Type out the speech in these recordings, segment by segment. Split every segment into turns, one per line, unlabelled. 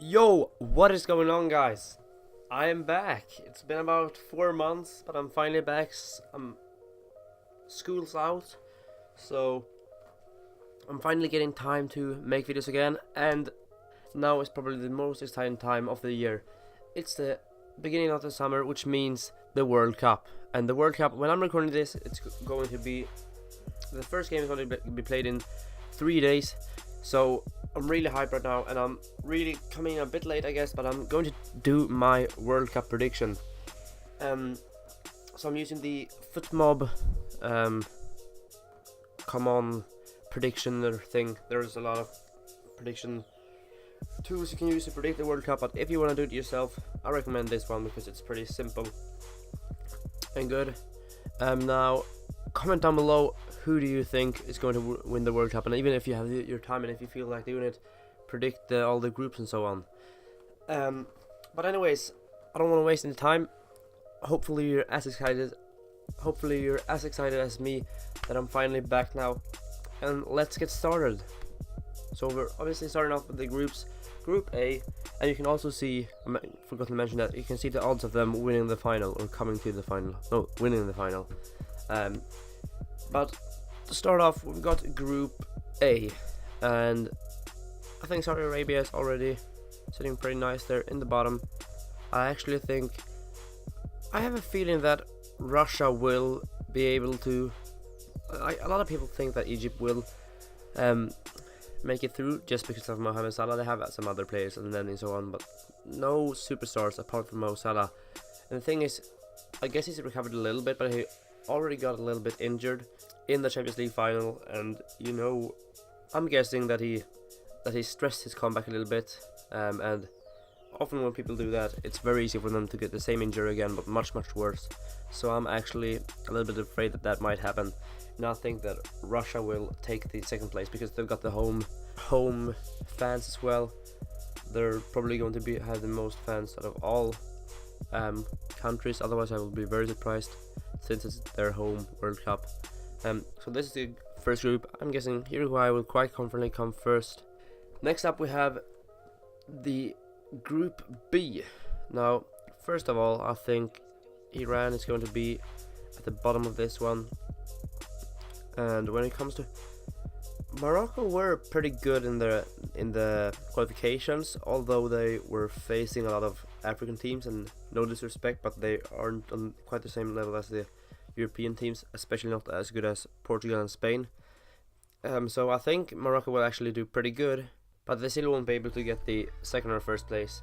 Yo, what is going on, guys? I am back. It's been about 4 months, but I'm finally back. School's out, so I'm finally getting time to make videos again, and now is probably the most exciting time of the year. It's the beginning of the summer, which means the World Cup. And the World Cup, when I'm recording this, it's going to be the first game is going to be played in 3 days. So I'm really hyped right now, and I'm really coming a bit late, I guess, but I'm going to do my World Cup prediction. So I'm using the FootMob come on predictioner thing. There's a lot of prediction tools you can use to predict the World Cup, but if you want to do it yourself, I recommend this one because it's pretty simple and good. Now, comment down below, who do you think is going to win the World Cup, and even if you have your time and if you feel like doing it, predict all the groups and so on. But anyways, I don't want to waste any time. Hopefully you're as excited as me that I'm finally back now, and let's get started. So we're obviously starting off with the groups. Group A, and you can also see, I forgot to mention that, you can see the odds of them winning the final or coming to the final. No, winning the final. But to start off, we've got Group A, and I think Saudi Arabia is already sitting pretty nice there in the bottom. I actually think, I have a feeling that Russia will be able to, a lot of people think that Egypt will make it through just because of Mohamed Salah. They have some other players and then and so on, but no superstars apart from Mo Salah. And the thing is, I guess he's recovered a little bit, but he already got a little bit injured in the Champions League final, and you know, I'm guessing that he stressed his comeback a little bit, and often when people do that, it's very easy for them to get the same injury again, but much worse. So I'm actually a little bit afraid that might happen. And I think that Russia will take the second place because they've got the home fans as well. They're probably going to have the most fans out of all countries. Otherwise, I will be very surprised since it's their home World Cup. So this is the first group. I'm guessing Uruguay will quite confidently come first. Next up, we have the Group B. Now, first of all, I think Iran is going to be at the bottom of this one. And when it comes to Morocco, were pretty good in the qualifications, although they were facing a lot of African teams, and no disrespect, but they aren't on quite the same level as the European teams, especially not as good as Portugal and Spain. So I think Morocco will actually do pretty good, but they still won't be able to get the second or first place.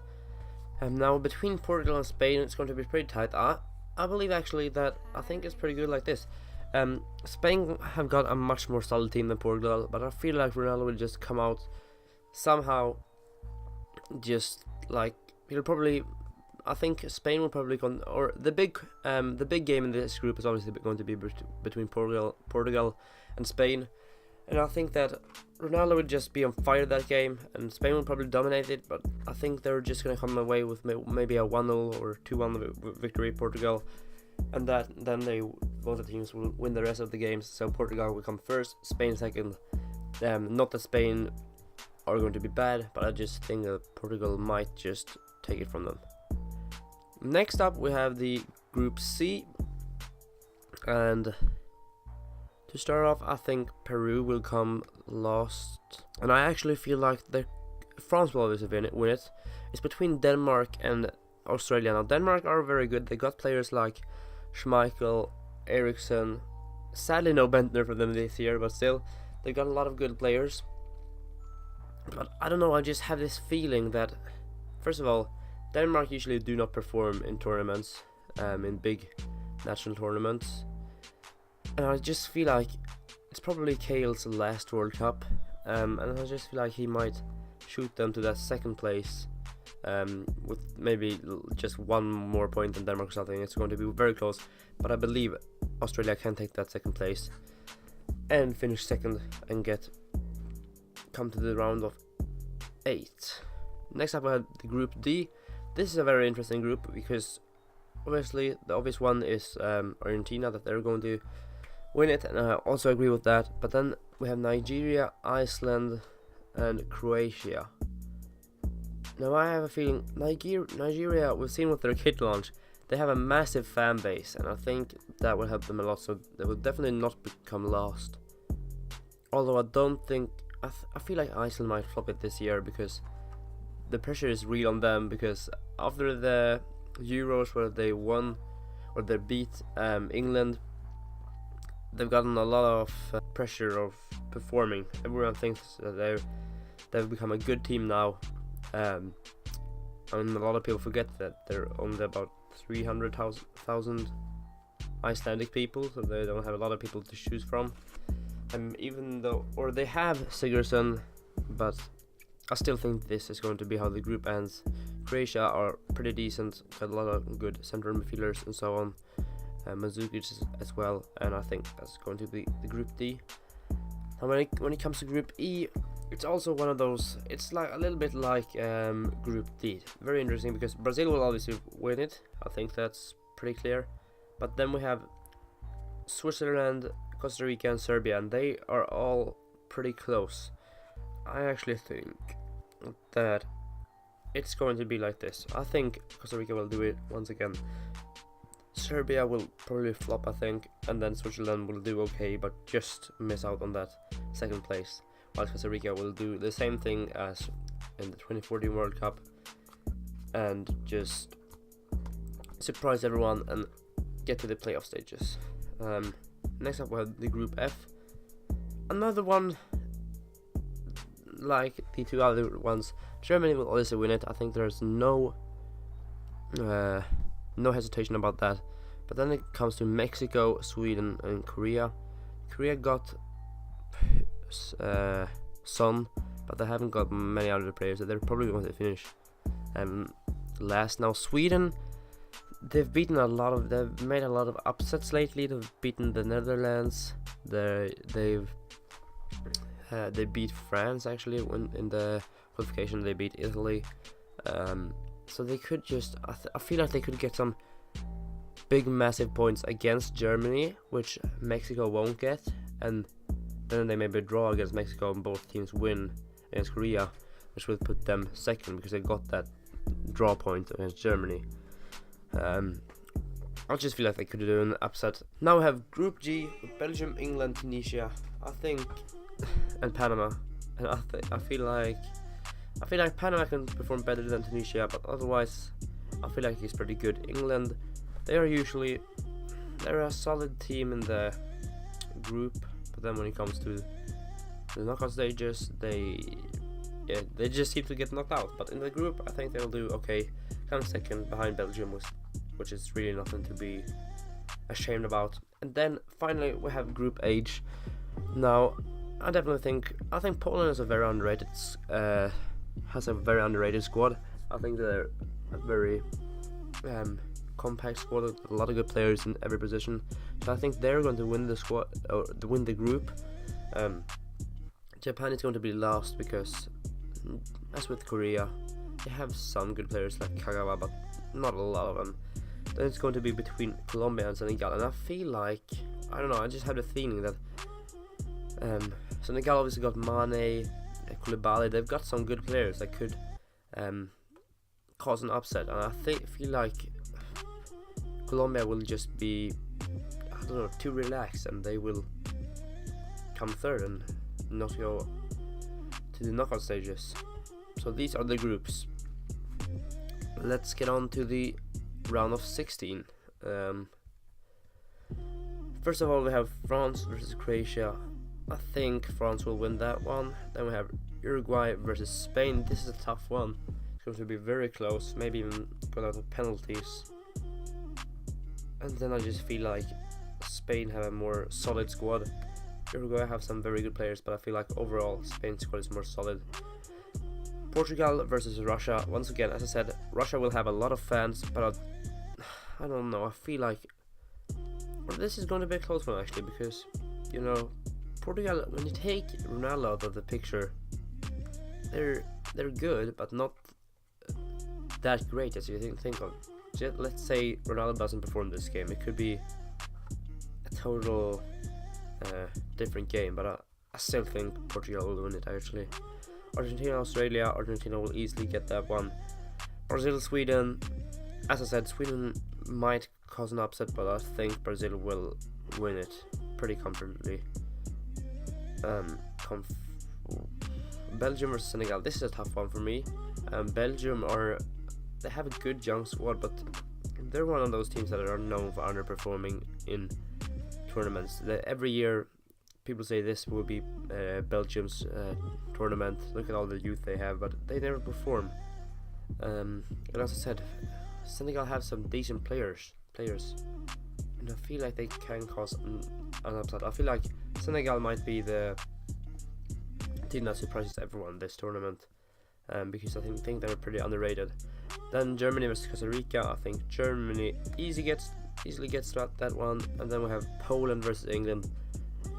Now between Portugal and Spain, it's going to be pretty tight. I believe actually that I think it's pretty good like this. Spain have got a much more solid team than Portugal, but I feel like Ronaldo will just come out somehow. Just like I think Spain will probably or the big game in this group is obviously going to be between Portugal and Spain, and I think that Ronaldo would just be on fire that game, and Spain will probably dominate it. But I think they're just gonna come away with maybe a 1-0 or 2-1 victory Portugal. And then both the teams will win the rest of the games. So Portugal will come first, Spain second. Not that Spain are going to be bad, but I just think that Portugal might just take it from them. Next up, we have the Group C, and to start off, I think Peru will come last, and I actually feel like France will obviously win it. It's between Denmark and Australia. Now Denmark are very good. They got players like Schmeichel, Eriksson. Sadly no Bentner for them this year, but still they got a lot of good players. But I don't know, I just have this feeling that, first of all, Denmark usually do not perform in tournaments, in big national tournaments, and I just feel like it's probably Kale's last World Cup, and I just feel like he might shoot them to that second place. With maybe just one more point than Denmark or something. It's going to be very close, but I believe Australia can take that second place and finish second and come to the round of 8. Next up, we have the Group D. This is a very interesting group because obviously the obvious one is Argentina, that they're going to win it, and I also agree with that. But then we have Nigeria, Iceland, and Croatia. Now I have a feeling Nigeria, we've seen with their kit launch, they have a massive fan base, and I think that will help them a lot, so they will definitely not become lost. Although I don't think, I feel like Iceland might flop it this year, because the pressure is real on them, because after the Euros where they won, or they beat England, they've gotten a lot of pressure of performing. Everyone thinks that they've become a good team now. I mean, a lot of people forget that they're only about 300,000 Icelandic people, so they don't have a lot of people to choose from. Even though, or they have Sigurdsson, but I still think this is going to be how the group ends. Croatia are pretty decent, got a lot of good central midfielders and so on. Mandzukic as well, and I think that's going to be the Group D. And when it comes to Group E, it's also one of those. It's like a little bit like Group D. Very interesting because Brazil will obviously win it. I think that's pretty clear. But then we have Switzerland, Costa Rica, and Serbia, and they are all pretty close. I actually think that it's going to be like this. I think Costa Rica will do it once again. Serbia will probably flop, I think, and then Switzerland will do okay, but just miss out on that second place. While Costa Rica will do the same thing as in the 2014 World Cup and just surprise everyone and get to the playoff stages. Next up we have the Group F. Another one like the two other ones. Germany will obviously win it. I think there's no hesitation about that. But then it comes to Mexico, Sweden, and Korea. Korea got Son, but they haven't got many other players, so they're probably going to finish last. Now Sweden, they've made a lot of upsets lately. They've beaten the Netherlands. They beat France actually in the qualification. They beat Italy. So they could just, I feel like they could get some big massive points against Germany, which Mexico won't get, and then they maybe draw against Mexico and both teams win against Korea, which will put them second because they got that draw point against Germany. I just feel like they could do an upset. Now we have Group G with Belgium, England, Tunisia, I think, and Panama. And I feel like Panama can perform better than Tunisia, but otherwise I feel like he's pretty good. England, they're a solid team in the group, but then when it comes to the knockout stages, they just seem to get knocked out. But in the group, I think they'll do okay. Come second behind Belgium, which is really nothing to be ashamed about. And then finally we have Group H. Now I think Poland is a very underrated has a very underrated squad. I think they're a very compact squad with a lot of good players in every position. So I think they're going to win the squad or win the group. Japan is going to be last because, as with Korea, they have some good players like Kagawa, but not a lot of them. Then it's going to be between Colombia and Senegal, and I feel like, I don't know, I just have the feeling that Senegal obviously got Mane, Koulibaly. They've got some good players that could cause an upset, and I feel like Colombia will just be, I don't know, too relaxed, and they will come third and not go to the knockout stages. So these are the groups. Let's get on to the round of 16. First of all, we have France versus Croatia. I think France will win that one. Then we have Uruguay versus Spain. This is a tough one. It's going to be very close, maybe even go out to penalties. And then I just feel like Spain have a more solid squad. Uruguay have some very good players, but I feel like overall Spain's squad is more solid. Portugal versus Russia. Once again, as I said, Russia will have a lot of fans, but I don't know. I feel like this is going to be a close one actually, because you know, Portugal, when you take Ronaldo out of the picture, they're good, but not that great as you think of. Just, let's say Ronaldo doesn't perform this game, it could be a total different game, but I still think Portugal will win it actually. Argentina, Australia. Argentina will easily get that one. Brazil, Sweden. As I said, Sweden might cause an upset, but I think Brazil will win it pretty comfortably. Belgium versus Senegal. This is a tough one for me. Belgium they have a good young squad, but they're one of those teams that are known for underperforming in tournaments. Every year, people say this will be Belgium's tournament. Look at all the youth they have, but they never perform. And as I said, Senegal have some decent players, and I feel like they can cause an upset. I feel like Senegal might be the team that surprises everyone this tournament, because I think they're pretty underrated. Then Germany versus Costa Rica. I think Germany easily gets that one. And then we have Poland versus England.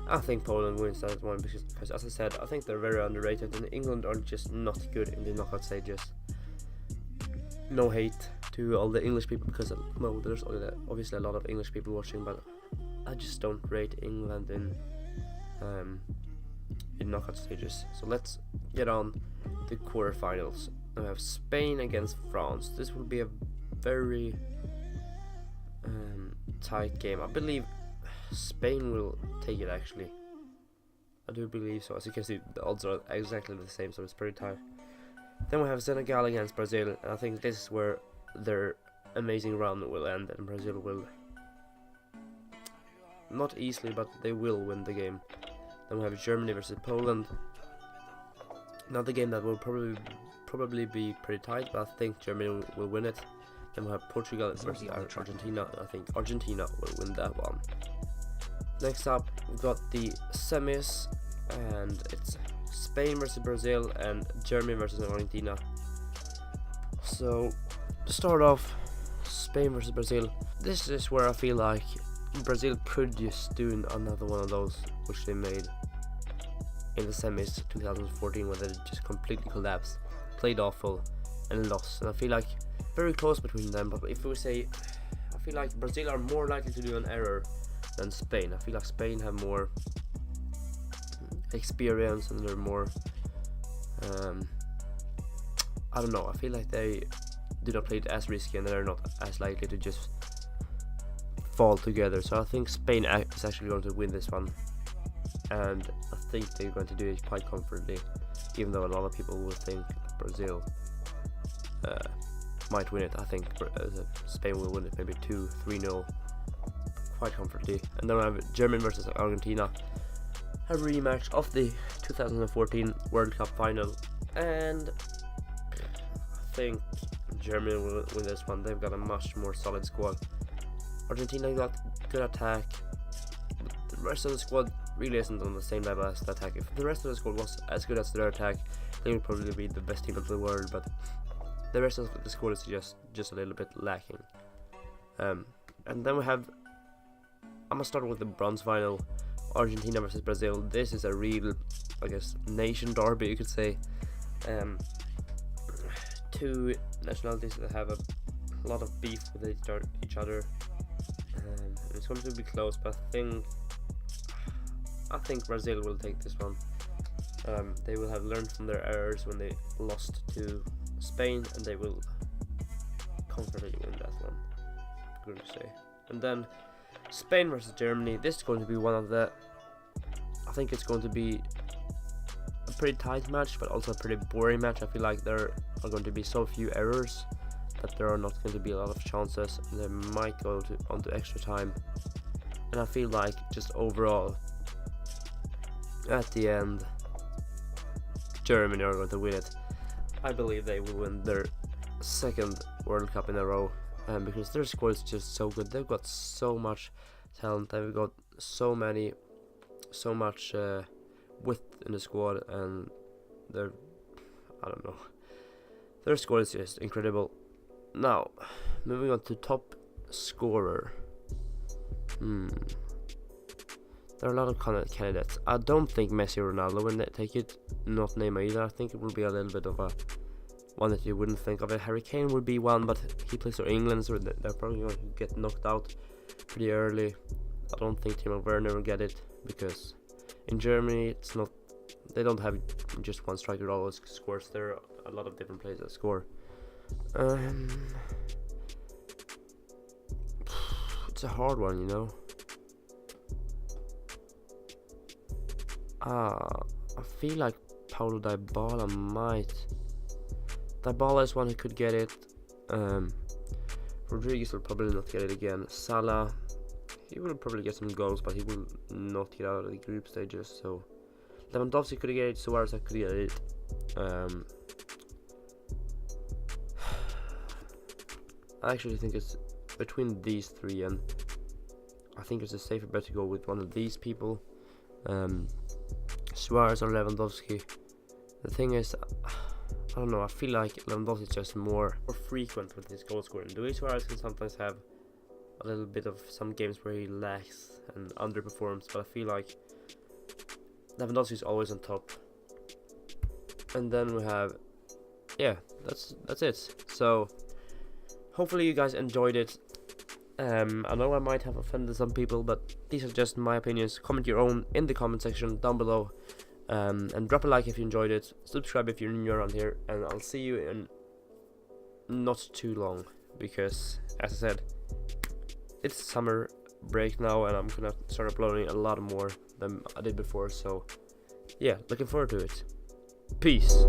I think Poland wins that one because as I said, I think they're very underrated, and England are just not good in the knockout stages. No hate to all the English people, because there's obviously a lot of English people watching, but I just don't rate England in knockout stages. So let's get on the quarterfinals. We have Spain against France. This will be a very tight game. I believe Spain will take it, actually. I do believe so. As you can see, the odds are exactly the same, so it's pretty tight. Then we have Senegal against Brazil, and I think this is where their amazing run will end, and Brazil will, not easily, but they will win the game. Then we have Germany versus Poland. Another game that will probably be pretty tight, but I think Germany will win it. Then we have Portugal versus Argentina, and I think Argentina will win that one. Next up, we've got the semis, and it's Spain versus Brazil and Germany versus Argentina. So, to start off, Spain versus Brazil. This is where I feel like Brazil could just do another one of those which they made in the semis 2014, where they just completely collapsed, played awful, and lost. And I feel like very close between them. But if we say, I feel like Brazil are more likely to do an error than Spain. I feel like Spain have more experience, and they're more I don't know, I feel like they do not play it as risky, and they're not as likely to just fall together. So I think Spain is actually going to win this one, and I think they're going to do it quite comfortably, even though a lot of people will think Brazil might win it. I think Spain will win it maybe 2-3-0 quite comfortably. And then I have Germany versus Argentina, a rematch of the 2014 World Cup final, and I think Germany will win this one. They've got a much more solid squad. Argentina got good attack, but the rest of the squad really isn't on the same level as the attack. If the rest of the squad was as good as their attack, they would probably be the best team of the world, but the rest of the squad is just a little bit lacking. And then we have, I'm gonna start with the bronze final, Argentina versus Brazil. This is a real, I guess, nation derby, you could say. Two nationalities that have a lot of beef with each other. It's going to be close, but I think Brazil will take this one. They will have learned from their errors when they lost to Spain, and they will comfortably win that one, I'm going to say. And then Spain versus Germany. This is going to be one of the, I think it's going to be a pretty tight match, but also a pretty boring match. I feel like there are going to be so few errors that there are not going to be a lot of chances, and they might go on to extra time. And I feel like just overall, at the end, Germany are going to win it. I believe they will win their second World Cup in a row, because their squad is just so good. They've got so much talent. They've got so much width in the squad, and their squad is just incredible. Now, moving on to top scorer. There are a lot of candidates. I don't think Messi or Ronaldo will take it, not Neymar either. I think it will be a little bit of a one that you wouldn't think of it. Harry Kane would be one, but he plays for England, so they're probably going to get knocked out pretty early. I don't think Timo Werner will get it, because in Germany it's not They don't have just one striker that always scores. There are a lot of different players that score. It's a hard one, you know. I feel like Paulo Dybala might. Dybala is one who could get it. Rodriguez will probably not get it again. Salah, he will probably get some goals, but he will not get out of the group stages. So Lewandowski could get it. Suarez could get it. I actually think it's between these three, and I think it's a safer bet to go with one of these people. Suarez or Lewandowski. The thing is, I don't know, I feel like Lewandowski is just more frequent with his goal scoring. Luis Suarez can sometimes have a little bit of some games where he lacks and underperforms, but I feel like Lewandowski is always on top. And then we have, yeah, that's it. So hopefully you guys enjoyed it. I know I might have offended some people, but these are just my opinions. Comment your own in the comment section down below, and drop a like if you enjoyed it. Subscribe if you're new around here, and I'll see you in not too long, because as I said, it's summer break now, and I'm gonna start uploading a lot more than I did before. So yeah, looking forward to it. Peace.